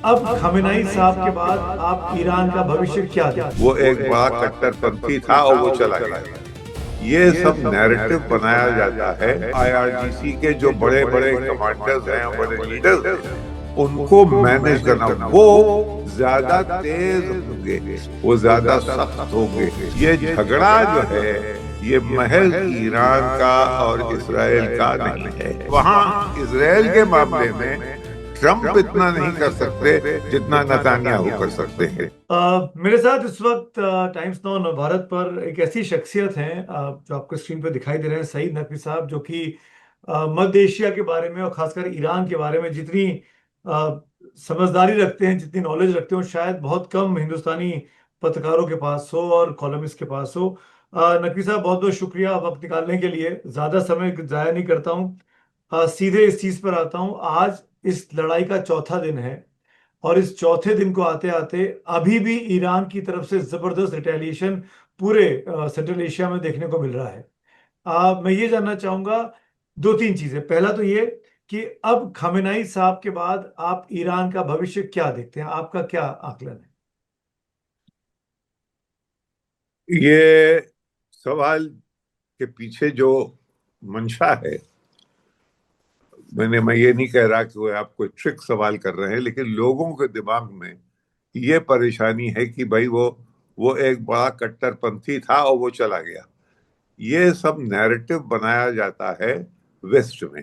اب خامنائی صاحب کے بعد آپ ایران کا بھوشیہ کیا دیکھتے وہ ایک بڑا کٹر پنتھی تھا اور وہ چلا گیا۔ یہ سب نیریٹو بنایا جاتا ہے۔ آئی آر جی سی کے جو بڑے بڑے کمانڈرز ہیں، بڑے لیڈرز ہیں، ان کو مینج کرنا، وہ زیادہ تیز ہوں گے، وہ زیادہ سخت ہوں گے۔ یہ جھگڑا جو ہے یہ محض ایران کا اور اسرائیل کا نہیں ہے۔ وہاں اسرائیل کے معاملے میں ٹرمپ اتنا نہیں کر سکتے جتنا نتانیاہو کر سکتے ہیں۔ میرے ساتھ اس وقت ٹائمز نو نوبھارت پر ایک ایسی شخصیت ہیں جو آپ کو اسکرین پہ دکھائی دے رہے ہیں، سعید نقوی صاحب، جو کہ مدھ ایشیا کے بارے میں اور خاص کر ایران کے بارے میں جتنی سمجھداری رکھتے ہیں، جتنی نالج رکھتے ہیں، شاید بہت کم ہندوستانی پترکاروں کے پاس ہو اور کالمسٹ کے پاس ہو۔ نقوی صاحب، بہت بہت شکریہ وقت نکالنے کے لیے۔ زیادہ سمے ضائع نہیں کرتا ہوں، سیدھے اس چیز پر آتا ہوں۔ آج اس لڑائی کا چوتھا دن ہے، اور اس چوتھے دن کو آتے آتے ابھی بھی ایران کی طرف سے زبردست ریٹیلیشن پورے سینٹرل ایشیا میں دیکھنے کو مل رہا ہے۔ میں یہ جاننا چاہوں گا دو تین چیزیں۔ پہلا تو یہ کہ اب خامنائی صاحب کے بعد آپ ایران کا بھوشیہ کیا دیکھتے ہیں؟ آپ کا کیا آکلن ہے؟ یہ سوال کے پیچھے جو منشا ہے، میں یہ نہیں کہہ رہا کہ وہ آپ کوئی ٹرک سوال کر رہے ہیں، لیکن لوگوں کے دماغ میں یہ پریشانی ہے کہ بھائی وہ ایک بڑا کٹر پنتھی تھا اور وہ چلا گیا۔ یہ سب نیریٹو بنایا جاتا ہے ویسٹ میں۔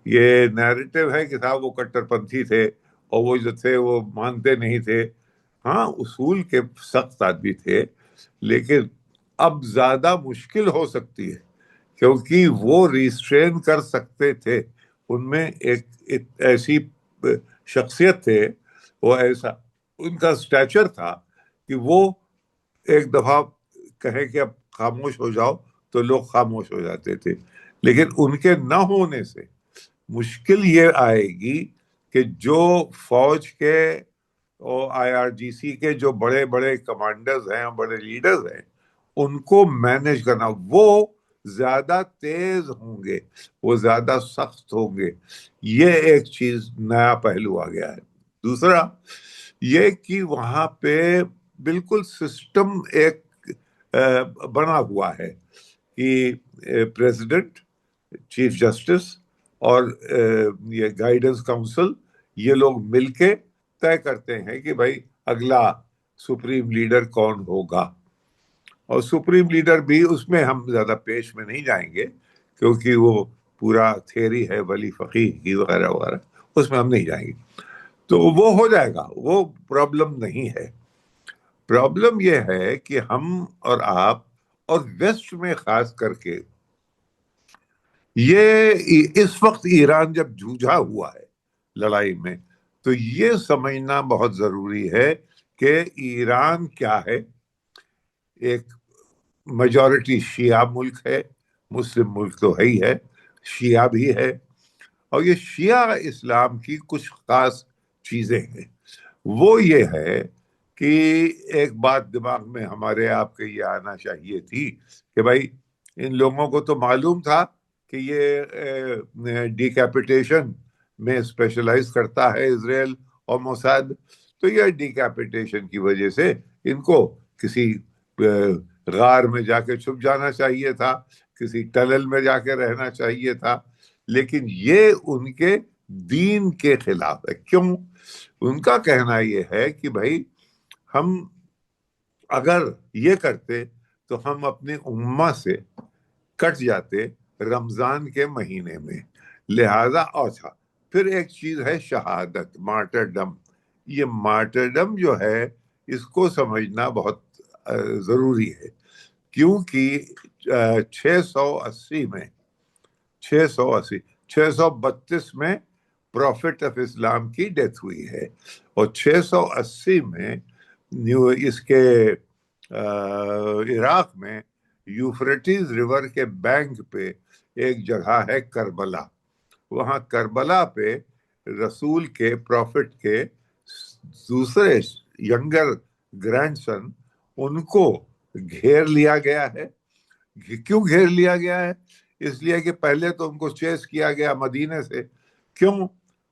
یہ نیریٹو ہے کہ صاحب وہ کٹر پنتھی تھے اور وہ جو تھے وہ مانتے نہیں تھے۔ ہاں، اصول کے سخت آدمی تھے، لیکن اب زیادہ مشکل ہو سکتی ہے، کیونکہ وہ ریسٹرین کر سکتے تھے۔ ان میں ایک ایسی شخصیت تھے، وہ ایسا ان کا سٹیچر تھا کہ وہ ایک دفعہ کہے کہ اب خاموش ہو جاؤ تو لوگ خاموش ہو جاتے تھے۔ لیکن ان کے نہ ہونے سے مشکل یہ آئے گی کہ جو فوج کے اور آئی آر جی سی کے جو بڑے بڑے کمانڈرز ہیں، بڑے لیڈرز ہیں، ان کو مینج کرنا، وہ زیادہ تیز ہوں گے، وہ زیادہ سخت ہوں گے۔ یہ ایک چیز نیا پہلو آ گیا ہے۔ دوسرا یہ کہ وہاں پہ بالکل سسٹم ایک بنا ہوا ہے کہ پریزیڈنٹ، چیف جسٹس اور یہ گائیڈنس کونسل، یہ لوگ مل کے طے کرتے ہیں کہ بھائی اگلا سپریم لیڈر کون ہوگا۔ اور سپریم لیڈر بھی اس میں ہم زیادہ پیش میں نہیں جائیں گے، کیونکہ وہ پورا تھیری ہے ولی فقیہ کی وغیرہ وغیرہ، اس میں ہم نہیں جائیں گے۔ تو وہ ہو جائے گا، وہ پرابلم نہیں ہے۔ پرابلم یہ ہے کہ ہم اور آپ اور ویسٹ میں خاص کر کے یہ اس وقت ایران جب جھوجا ہوا ہے لڑائی میں، تو یہ سمجھنا بہت ضروری ہے کہ ایران کیا ہے۔ ایک میجورٹی شیعہ ملک ہے، مسلم ملک تو ہے ہی ہے، شیعہ بھی ہے، اور یہ شیعہ اسلام کی کچھ خاص چیزیں ہیں۔ وہ یہ ہے کہ ایک بات دماغ میں ہمارے آپ کے یہ آنا چاہیے تھی کہ بھائی ان لوگوں کو تو معلوم تھا کہ یہ ڈیکیپیٹیشن میں اسپیشلائز کرتا ہے اسرائیل اور موساد، تو یہ ڈیکیپیٹیشن کی وجہ سے ان کو کسی غار میں جا کے چھپ جانا چاہیے تھا، کسی ٹنل میں جا کے رہنا چاہیے تھا۔ لیکن یہ ان کے دین کے خلاف ہے۔ کیوں؟ ان کا کہنا یہ ہے کہ بھائی ہم اگر یہ کرتے تو ہم اپنی امہ سے کٹ جاتے رمضان کے مہینے میں، لہذا اچھا۔ پھر ایک چیز ہے شہادت، مارٹرڈم۔ یہ مارٹرڈم جو ہے اس کو سمجھنا بہت ضروری ہے، کیونکہ 680 میں 632 میں پروفٹ آف اسلام کی ڈیتھ ہوئی ہے، اور 680 میں اس کے عراق میں یوفریٹیز ریور کے بینک پہ ایک جگہ ہے کربلا۔ وہاں کربلا پہ رسول کے، پروفٹ کے دوسرے ینگر گرینڈ سن، ان کو گھیر لیا گیا ہے۔ کیوں گھیر لیا گیا ہے؟ اس لیے کہ پہلے تو ان کو چیس کیا گیا مدینے سے۔ کیوں؟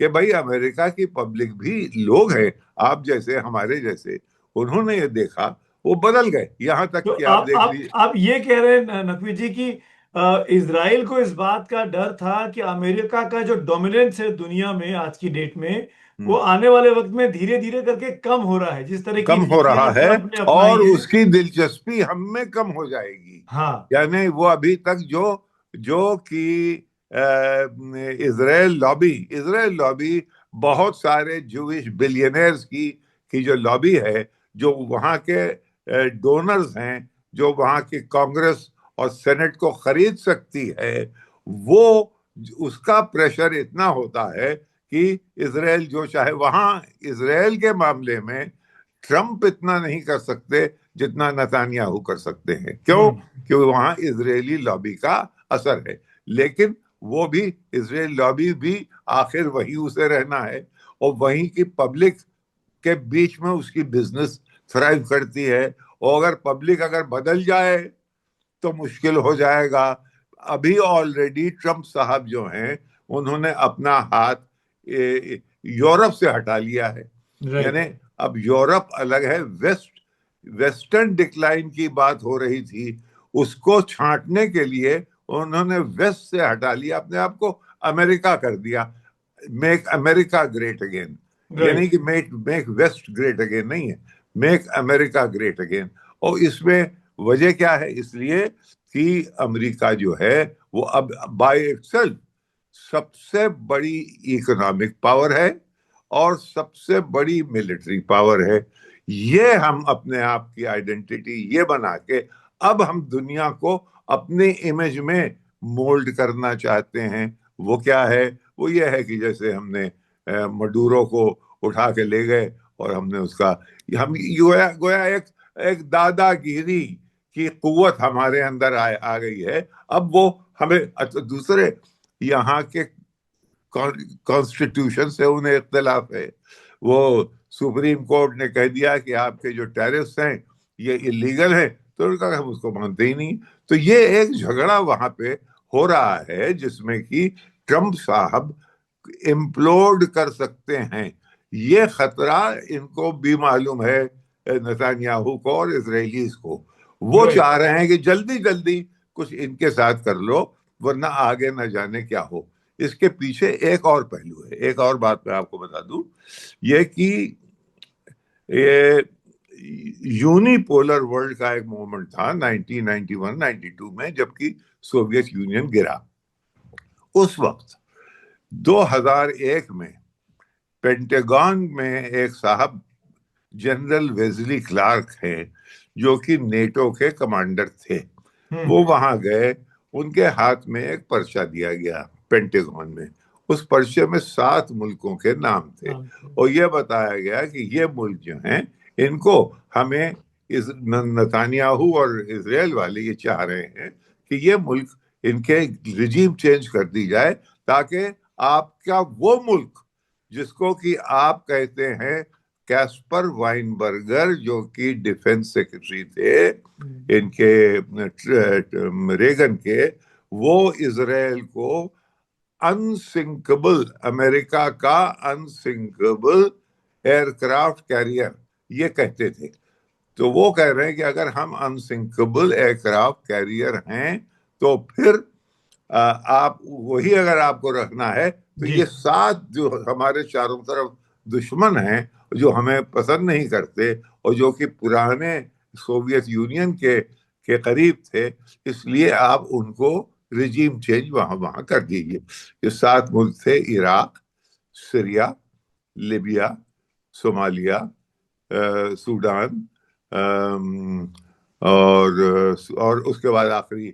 کہ بھائی امریکہ کی پبلک بھی لوگ ہیں آپ جیسے ہمارے جیسے، انہوں نے یہ دیکھا، وہ بدل گئے، یہاں تک تو کہ آپ دیکھ لیجیے۔ آپ یہ کہہ رہے ہیں نقوی جی کی اسرائیل کو اس بات کا ڈر تھا کہ امریکہ کا جو ڈومیننس ہے دنیا میں آج کی ڈیٹ میں، وہ آنے والے وقت میں دھیرے دھیرے کر کے کم ہو رہا ہے، جس طرح کی کم ہو نیتیاں رہا ہے، ٹرمپ نے اور اپنائی ہیں۔ اس کی دلچسپی ہم میں کم ہو جائے گی۔ ہاں یعنی وہ ابھی تک جو کہ اسرائیل لابی بہت سارے جوش بلینئرز کی جو لابی ہے، جو وہاں کے ڈونرز ہیں، جو وہاں کی کانگریس اور سینٹ کو خرید سکتی ہے، وہ اس کا پریشر اتنا ہوتا ہے کہ اسرائیل جو چاہے، وہاں اسرائیل کے معاملے میں ٹرمپ اتنا نہیں کر سکتے جتنا نتانیاہو کر سکتے ہیں۔ کیوں؟ ہوں کہ وہاں اسرائیلی لابی کا اثر ہے، لیکن وہ بھی اسرائیل لابی بھی آخر وہی اسے رہنا ہے، اور وہیں کی پبلک کے بیچ میں اس کی بزنس تھرائیو کرتی ہے، اور اگر پبلک بدل جائے تو مشکل ہو جائے گا۔ ابھی آلریڈی ٹرمپ صاحب جو ہیں، انہوں نے اپنا ہاتھ یورپ سے ہٹا لیا ہے۔ رائٹ یعنی اب یورپ الگ ہے، ویسٹرن ڈکلائن کی بات ہو رہی تھی، اس کو چھانٹنے کے لیے انہوں نے ویسٹ سے ہٹا لیا، اپنے آپ کو امریکہ کر دیا۔ میک امریکہ گریٹ اگین، یعنی رائٹ کہ میک ویسٹ گریٹ اگین نہیں ہے، میک امریکہ گریٹ اگین۔ اور اس میں وجہ کیا ہے؟ اس لیے کہ امریکہ جو ہے وہ اب بائی اٹ سیلف سب سے بڑی اکنامک پاور ہے اور سب سے بڑی ملٹری پاور ہے۔ یہ ہم اپنے آپ کی آئیڈینٹی یہ بنا کے اب ہم دنیا کو اپنے امیج میں مولڈ کرنا چاہتے ہیں۔ وہ کیا ہے؟ وہ یہ ہے کہ جیسے ہم نے مڈورو کو اٹھا کے لے گئے، اور ہم نے اس کا ہم گویا ایک دادا گیری کی قوت ہمارے اندر آ گئی ہے۔ اب وہ ہمیں دوسرے یہاں کے کانسٹیٹیوشن سے انہیں اختلاف ہے، وہ سپریم کورٹ نے کہہ دیا کہ آپ کے جو ٹیرفز ہیں یہ اللیگل ہیں، تو انہوں نے کہا کہ ہم اس کو مانتے ہی نہیں۔ تو یہ ایک جھگڑا وہاں پہ ہو رہا ہے جس میں کہ ٹرمپ صاحب امپلوڈ کر سکتے ہیں۔ یہ خطرہ ان کو بھی معلوم ہے، نتانیاہو کو اور اسرائیلیز کو۔ وہ رائٹ چاہ رہے ہیں کہ جلدی جلدی کچھ ان کے ساتھ کر لو، ورنہ آگے نہ جانے کیا ہو۔ اس کے پیچھے ایک اور پہلو ہے، ایک اور بات میں آپ کو بتا دوں، یہ کہ یہ یونی پولر ورلڈ کا ایک موومنٹ تھا 1991-92 میں، جبکہ سوویت یونین گرا۔ اس وقت 2001 میں پینٹاگون میں ایک صاحب جنرل ویزلی کلارک ہیں، جو کہ نیٹو کے کمانڈر تھے، وہ وہاں گئے، ان کے ہاتھ میں ایک پرچہ دیا گیا پینٹاگون میں۔ اس پرچے میں 7 ملکوں کے نام تھے، اور یہ بتایا گیا کہ یہ ملک جو ہیں ان کو ہمیں نتانیاہو اور اسرائیل والے یہ چاہ رہے ہیں کہ یہ ملک ان کے رجیم چینج کر دی جائے، تاکہ آپ کا وہ ملک جس کو کہ آپ کہتے ہیں کیسپر وائن برگر، جو کہ ڈیفنس سیکرٹری تھے ان کے ریگن کے، وہ اسرائیل کو انسنکبل، امریکہ کا انسنکبل ایئر کرافٹ کیریئر یہ کہتے تھے۔ تو وہ کہہ رہے ہیں کہ اگر ہم انسنکبل ایئر کرافٹ کیریئر ہیں تو پھر آپ وہی اگر آپ کو رکھنا ہے تو جی یہ 7 جو ہمارے چاروں طرف دشمن ہیں، جو ہمیں پسند نہیں کرتے اور جو کہ پرانے سوویت یونین کے قریب تھے، اس لیے آپ ان کو رجیم چینج وہاں کر دیجیے۔ یہ 7 ملک تھے: Iraq, Syria, Libya, Somalia, Sudan, اور اس کے بعد آخری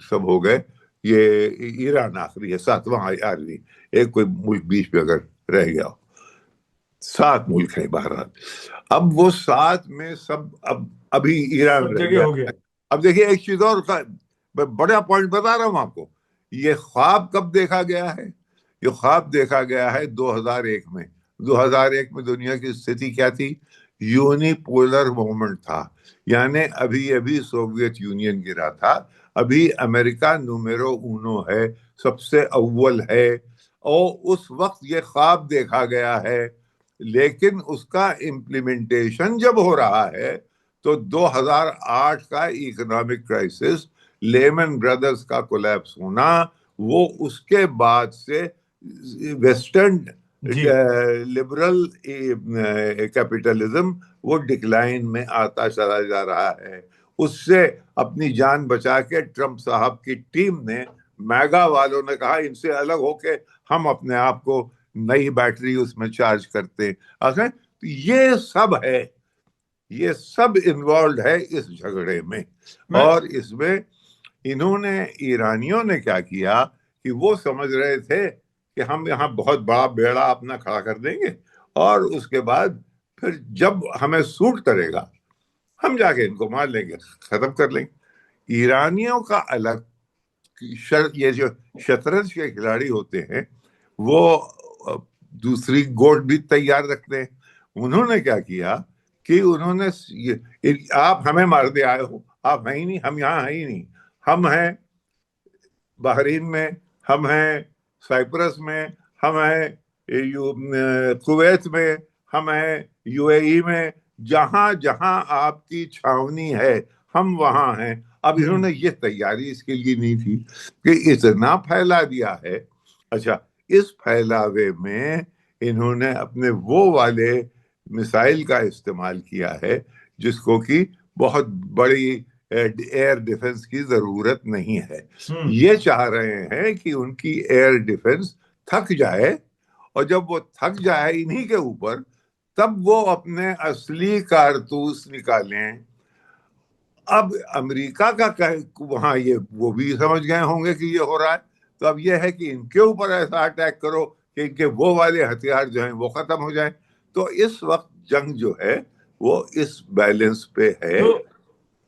سب ہو گئے، یہ ایران آخری ہے، 7واں 8ویں، ایک کوئی ملک بیچ پہ اگر رہ گیا ہو۔ 7 ملک ہیں بہرحال۔ اب وہ 7 میں سب ابھی ایران سب رہ جگہ گیا۔ ہو گیا۔ اب دیکھیے ایک چیز اور بڑا پوائنٹ بتا رہا ہوں آپ کو، یہ خواب کب دیکھا گیا ہے؟ یہ خواب دیکھا گیا ہے 2001 میں۔ 2001 میں دنیا کی استھتی کیا تھی؟ یونی پولر موومنٹ تھا، یعنی ابھی سوویت یونین گرا تھا، ابھی امریکہ نمبر 1 ہے، سب سے اول ہے، اور اس وقت یہ خواب دیکھا گیا ہے، لیکن اس کا امپلیمنٹیشن جب ہو رہا ہے تو 2008 کا اکنامک کرائسس، لیمن بردرز کا کولیپس ہونا، وہ اس کے بعد سے ویسٹرن جی لبرل کیپٹلزم وہ ڈکلائن میں آتا چلا جا رہا ہے۔ اس سے اپنی جان بچا کے ٹرمپ صاحب کی ٹیم نے، میگا والوں نے کہا ان سے الگ ہو کے ہم اپنے آپ کو نئی بیٹری اس میں چارج کرتے ہیں۔ یہ سب ہے، یہ سب انوالوڈ ہے اس جھگڑے میں۔ میں اور اس میں انہوں نے، ایرانیوں نے کیا کیا کہ وہ سمجھ رہے تھے کہ ہم یہاں بہت بڑا بیڑا اپنا کھڑا کر دیں گے، اور اس کے بعد پھر جب ہمیں سوٹ کرے گا ہم جا کے ان کو مار لیں گے، ختم کر لیں گے۔ ایرانیوں کا الگ، یہ جو شطرنج کے کھلاڑی ہوتے ہیں وہ دوسری گوٹ بھی تیار رکھتے ہیں۔ انہوں نے کیا کیا کہ انہوں نے، آپ ہمیں مار دے آئے ہو، آپ ہیں ہی نہیں، ہم یہاں ہیں ہی نہیں، ہم ہیں بحرین میں، ہم ہیں سائپرس میں، ہم ہیں کویت میں، ہم ہیں یو اے ای میں، جہاں جہاں آپ کی چھاونی ہے ہم وہاں ہیں۔ اب انہوں نے یہ تیاری اس کے لیے نہیں تھی کہ اتنا پھیلا دیا ہے۔ اچھا، اس پھیلاوے میں انہوں نے اپنے وہ والے مسائل کا استعمال کیا ہے جس کو کہ بہت بڑی ایئر ڈیفنس کی ضرورت نہیں ہے۔ یہ چاہ رہے ہیں کہ ان کی ایئر ڈیفنس تھک جائے، اور جب وہ تھک جائے انہی کے اوپر، تب وہ اپنے اصلی کارتوس نکالیں۔ اب امریکہ کا وہاں یہ وہ بھی سمجھ گئے ہوں گے کہ یہ ہو رہا ہے، تو اب یہ ہے کہ ان کے اوپر ایسا اٹیک کرو کہ ان کے وہ والے ہتھیار جو ہیں وہ ختم ہو جائیں۔ تو اس وقت جنگ جو ہے وہ اس بیلنس پہ ہے۔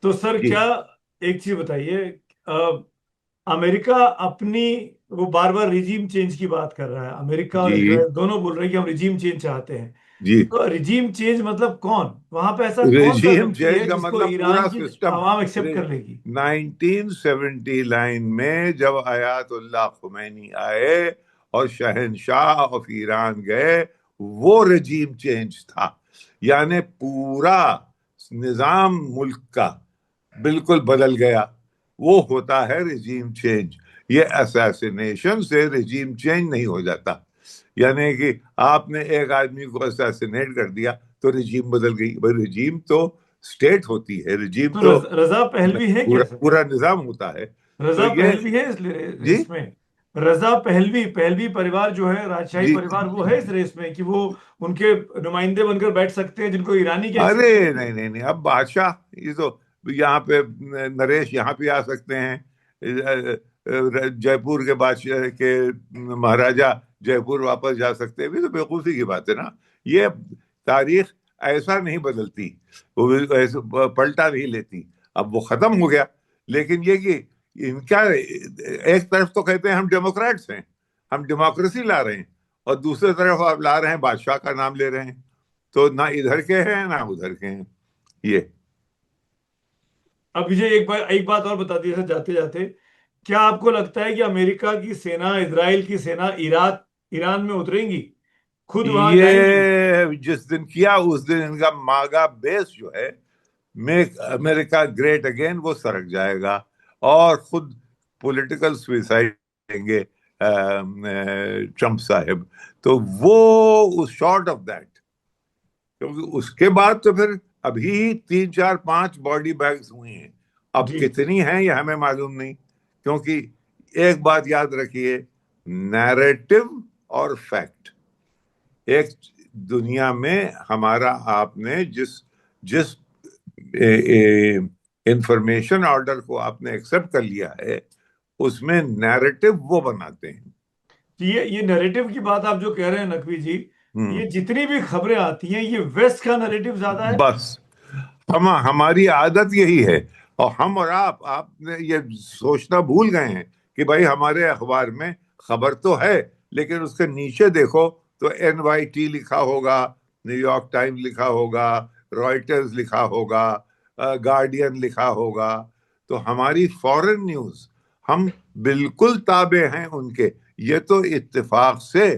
تو سر جی کیا، ایک چیز بتائیے، امریکہ اپنی، وہ بار بار ریجیم چینج کی بات کر رہا ہے، امریکہ اور جی اسرائیل دونوں بول رہے ہیں کہ ہم ریجیم چینج چاہتے ہیں، جی تو ریجیم چینج مطلب کون وہاں پہ ایسا کون سا رجیم ویکتی ہے چینج کا جس کو مطلب پورا ایران کی سسٹم۔ عوام ایکسپٹ کر لے گی؟ 1979 میں جب آیات اللہ خمینی آئے اور شہنشاہ آف ایران گئے، وہ رجیم چینج تھا، یعنی پورا نظام ملک کا بالکل بدل گیا، وہ ہوتا ہے رجیم چینج۔ یہ اساسینیشن سے رجیم چینج نہیں ہو جاتا، یعنی کہ آپ نے ایک آدمی کو اساسینیٹ کر دیا تو رجیم بدل گئی۔ بھائی رجیم تو اسٹیٹ ہوتی ہے، رجیم تو تو رضا پہلوی ہے کیا پورا سر؟ پورا نظام ہوتا ہے۔ تو رضا یہ، پہلوی ہے اس جی ریس میں؟ رضا پہلوی پریوار جو ہے، راجشاہی جی پریوار، وہ ہے اس ریس میں کہ وہ ان کے نمائندے بن کر بیٹھ سکتے ہیں جن کو ایرانی کے ارے ایکسپٹ کریں گے؟ نہیں نہیں نہیں، اب بادشاہ، یہ تو یہاں پہ نریش یہاں پہ آ سکتے ہیں، جے پور کے بادشاہ کے مہاراجا جے پور واپس جا سکتے ہیں، یہ تو بیوقوفی کی بات ہے نا۔ یہ تاریخ ایسا نہیں بدلتی، وہ ایسے پلٹا نہیں لیتی۔ اب وہ ختم ہو گیا، لیکن یہ کہ ان کا ایک طرف تو کہتے ہیں ہم ڈیموکریٹس ہیں، ہم ڈیموکریسی لا رہے ہیں، اور دوسری طرف آپ لا رہے ہیں بادشاہ کا نام لے رہے ہیں، تو نہ ادھر کے ہیں نہ ادھر کے ہیں یہ۔ اب مجھے ایک بات اور بتا دیجیے سر جاتے جاتے، کیا آپ کو لگتا ہے کہ امریکہ کی سینا، اسرائیل کی سینا ایران میں اتریں گی، خود وہاں جائیں گی؟ یہ جس دن کیا اس دن ان کا ماگا بیس جو ہے، میک امریکہ گریٹ اگین، وہ سرک جائے گا، اور خود پولیٹیکل سوئسائڈ دیں گے ٹرمپ صاحب۔ تو وہ شارٹ آف دیٹ، کیونکہ اس کے بعد تو پھر ابھی 3 4 5 باڈی بیگز ہوئی ہیں، اب جی کتنی ہیں یہ ہمیں معلوم نہیں، کیونکہ ایک بات یاد رکھیے، نیریٹو اور فیکٹ، ایک دنیا میں ہمارا، آپ نے جس انفارمیشن آرڈر کو آپ نے ایکسپٹ کر لیا ہے، اس میں نیریٹو وہ بناتے ہیں۔ یہ نیریٹو کی بات آپ جو کہہ رہے ہیں نقوی جی، ہوں، یہ جتنی بھی خبریں آتی ہیں یہ ویسٹ کا نیریٹو زیادہ ہے؟ بس ہماری عادت یہی ہے، اور ہم اور آپ نے یہ سوچنا بھول گئے ہیں کہ بھائی ہمارے اخبار میں خبر تو ہے، لیکن اس کے نیچے دیکھو تو NYT لکھا ہوگا، نیو یارک ٹائم لکھا ہوگا، رائٹرز لکھا ہوگا، گارڈین لکھا ہوگا۔ تو ہماری فورن نیوز، ہم بالکل تابع ہیں ان کے، یہ تو اتفاق سے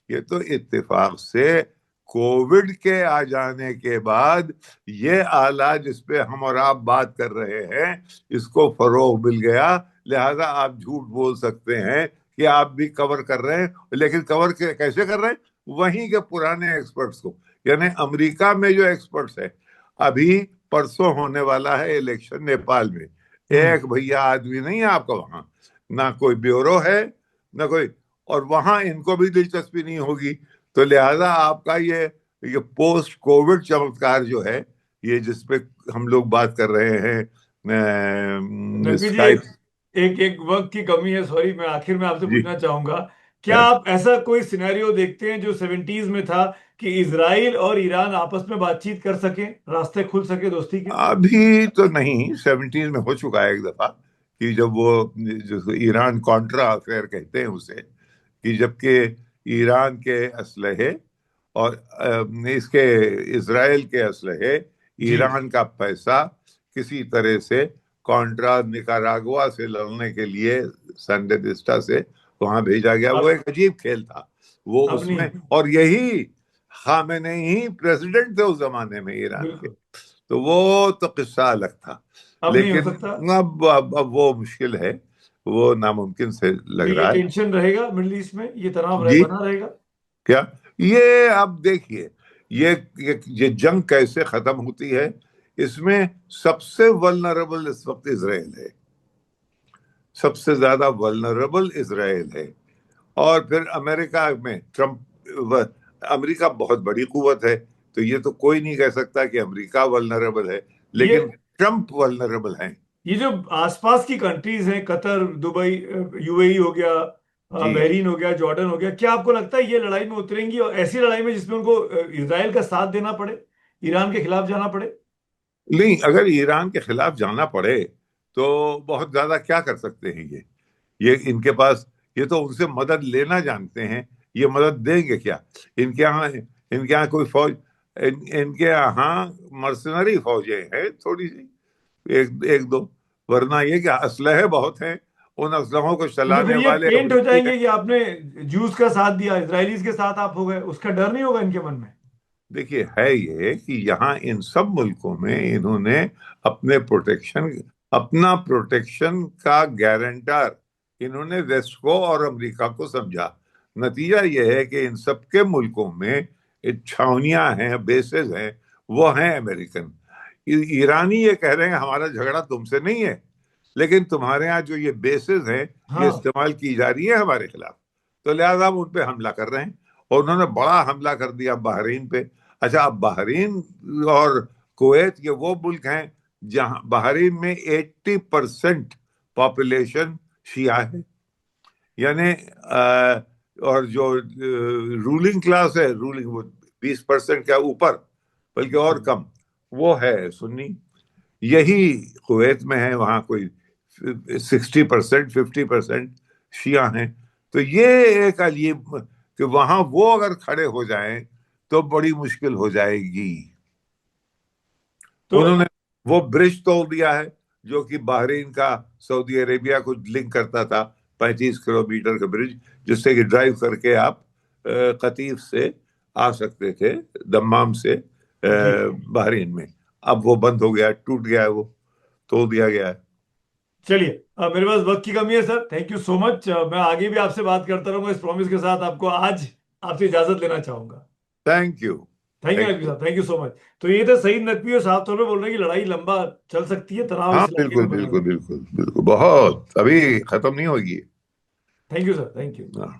یہ تو اتفاق سے کووڈ کے آ جانے کے بعد یہ آلہ جس پہ ہم اور آپ بات کر رہے ہیں اس کو فروغ مل گیا، لہذا آپ جھوٹ بول سکتے ہیں کہ آپ بھی کور کر رہے ہیں، لیکن کور کیسے کر رہے ہیں؟ وہیں کے پرانے ایکسپرٹس کو، یعنی امریکہ میں جو ایکسپرٹس ہیں، ابھی پرسوں ہونے والا ہے الیکشن نیپال میں، ہوں ایک بھیا آدمی نہیں ہے آپ کا وہاں، نہ کوئی بیورو ہے نہ کوئی، اور وہاں ان کو بھی دلچسپی نہیں ہوگی، تو لہذا آپ کا یہ پوسٹ کووڈ چمتکار جو ہے، یہ جس پہ ہم لوگ بات کر رہے ہیں نقوی جی، اسکائپ۔ ایک ایک وقت کی کمی ہے، سوری، میں آخر میں آپ سے جی، پوچھنا چاہوں گا، کیا آپ ایسا کوئی سینیریو دیکھتے ہیں جو سیونٹیز میں تھا کہ اسرائیل اور ایران آپس میں بات چیت کر سکیں، راستے کھل سکے دوستی کے؟ ابھی تو نہیں، سیونٹیز میں ہو چکا ہے ایک دفعہ، کہ جب وہ ایران کانٹرا افیئر کہتے ہیں اسے، کہ جبکہ ایران کے اسلحے اور اس کے اسرائیل کے اسلحے، جی، ایران کا پیسہ کسی طرح سے کانٹرا نکاراگوا سے لڑنے کے لیے سینڈینسٹا سے وہاں بھیجا گیا، وہ اب ایک عجیب کھیل تھا وہ اب اس میں، نہیں، اور یہی خامنئی ہی پریزیڈنٹ تھے اس زمانے میں ایران کے، بالکل، تو وہ تو قصہ الگ تھا، اب نہیں ہو لیکن سکتا؟ اب وہ مشکل ہے، وہ ناممکن سے تو لگ یہ رہا ہے۔ ٹینشن رہے گا مڈل ایسٹ میں، یہ تناؤ جی، بنا رہے گا؟ کیا؟ یہ آپ دیکھیے، یہ جنگ کیسے ختم ہوتی ہے، اس میں سب سے ولنریبل اس وقت اسرائیل ہے، سب سے زیادہ ولنریبل اسرائیل ہے، اور پھر امریکہ میں ٹرمپ، امریکہ بہت بڑی قوت ہے، تو یہ تو کوئی نہیں کہہ سکتا کہ امریکہ ولنریبل ہے، یہ لیکن ٹرمپ ولنریبل ہیں۔ یہ جو آس پاس کی کنٹریز ہیں، قطر، دبئی، یو اے ای ہو گیا، جی، بحرین ہو گیا، جارڈن ہو گیا، کیا آپ کو لگتا ہے یہ لڑائی میں اتریں گی، اور ایسی لڑائی میں جس میں ان کو اسرائیل کا ساتھ دینا پڑے، ایران کے خلاف جانا پڑے؟ نہیں، اگر ایران کے خلاف جانا پڑے تو بہت زیادہ کیا کر سکتے ہیں یہ ان کے پاس، یہ تو ان سے مدد لینا جانتے ہیں، یہ مدد دیں گے کیا؟ ان کے یہاں کوئی فوج، ان کے یہاں مرسنری فوجیں ہیں تھوڑی سی، ایک دو، ورنہ یہ کہ اسلحے بہت ہیں، ان اسلحوں کو نہیں تو پھر چلانے یہ والے پینٹ ہو امریکی جائیں ہیں۔ گے کہ آپ نے جوز کا ساتھ دیا، اسرائیلیز کے ساتھ آپ ہو گئے، اس کا ڈر نہیں ہوگا ان کے من میں؟ دیکھیے، ہے یہ کہ یہاں ان سب ملکوں میں انہوں نے اپنا پروٹیکشن کا گارنٹر انہوں نے ویسٹ کو اور امریکہ کو سمجھا، نتیجہ یہ ہے کہ ان سب کے ملکوں میں چھاونیاں ہیں، بیسز ہیں، وہ ہیں امریکن۔ ایرانی یہ کہہ رہے ہیں ہمارا جھگڑا تم سے نہیں ہے، لیکن تمہارے ہاں جو یہ بیسز ہیں یہ ہاں، استعمال کی جا رہی ہے ہمارے خلاف، تو لہذا ہم ان پہ حملہ کر رہے ہیں، اور انہوں نے بڑا حملہ کر دیا بحرین پہ۔ اچھا، اب بحرین اور کویت یہ وہ ملک ہیں جہاں بحرین میں 80% پاپولیشن شیعہ ہے، یعنی اور جو رولنگ کلاس ہے، رولنگ وہ 20% کا اوپر، بلکہ اور کم، وہ ہے سنی۔ یہی کویت میں ہے، وہاں کوئی 60%، 50% شیعہ ہیں، تو یہ ایک عجیب کہ وہاں وہ اگر کھڑے ہو جائیں تو بڑی مشکل ہو جائے گی۔ تو انہوں نے وہ برج توڑ دیا ہے جو کہ بحرین کا سعودی عربیہ کو لنک کرتا تھا، 35 کلومیٹر کا برج، جس سے کہ ڈرائیو کر کے آپ قطیف سے آ سکتے تھے، دمام سے جی، بحرین میں، اب وہ بند ہو گیا، ٹوٹ گیا ہے، وہ توڑ دیا گیا ہے۔ چلیے، میرے پاس وقت کی کمی ہے سر، تھینک یو سو مچ، میں آگے بھی آپ سے بات کرتا رہوں گا اس پرومس کے ساتھ، آپ کو آج آپ سے اجازت لینا چاہوں گا۔ Thank you, thank you thank Naqvi you. صاحب، تھینک یو سو مچ۔ تو یہ تو سعید نقوی اور صاحب طور پہ بول رہے ہیں کہ لڑائی لمبا چل سکتی ہے، تناؤ ہاں، اس علاقے بالکل میں بنا بالکل رہے گا۔ بالکل بالکل، بہت ابھی ختم نہیں ہوگی۔ Thank you sir, thank you. ہاں۔